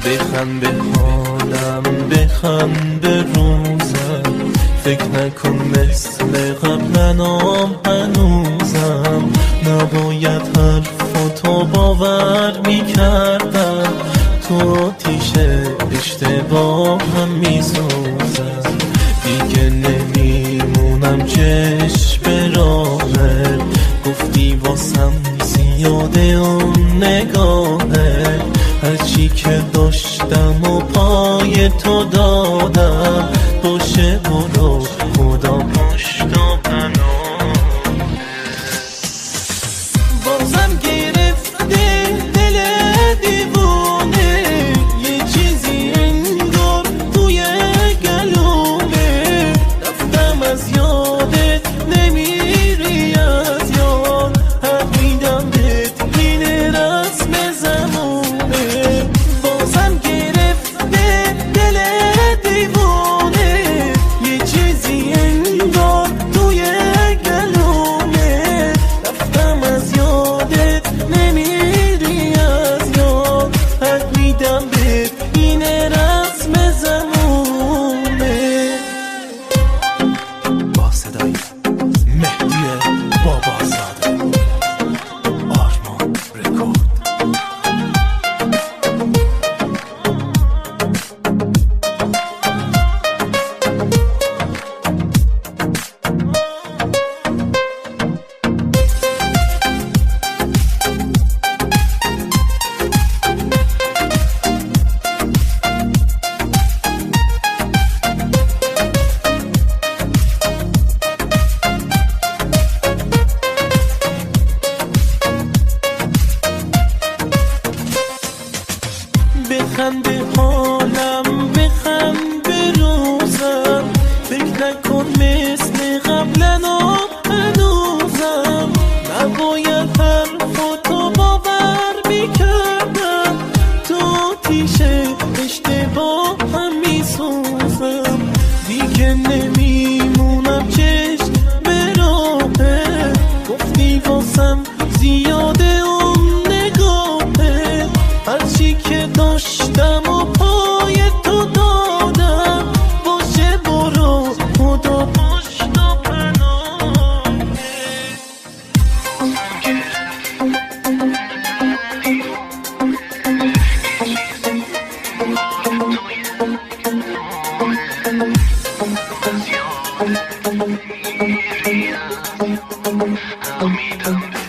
بخند به حالم، بخند به روزم، فکر نکن مثل قبلنام هنوزم. نباید حرفاتو باور میکردم، تو آتیش اشتباهم میسوزم. دیگه نمیمونم چشم راهت، گفتی واسم زیاده اون نگاهت. هرچی که داشتم و پای تو دادم، باشه برو خدا پشت و پناه. بازم گرفته دل دیوونه، یه چیزی انگار توی گلومه. رفتم از یادت نمیری از یاد، حق میدم بهت این رسم زمونه. بازم گرفته دل دیوونه، یه چیزی انگار توی گلومه. رفتم از یادت نمیری از یاد، حق میدم بهت این رسم زمونه. با صدای مهدی بابازاده، آرمان رکورد. بخند به حالم، بخند به روزم، فکر نکن مثل قبلنام هنوزم. نباید حرفاتو باور میکردم، تو آتیش اشتباهم میسوزم. دیگه نمیمونم چشم به راهت، گفتی واسم زیاده اون نگاهت. هرچی که داشتم و پای تو دادم، باشه برو خدا پشت و پناه. I'll meet them.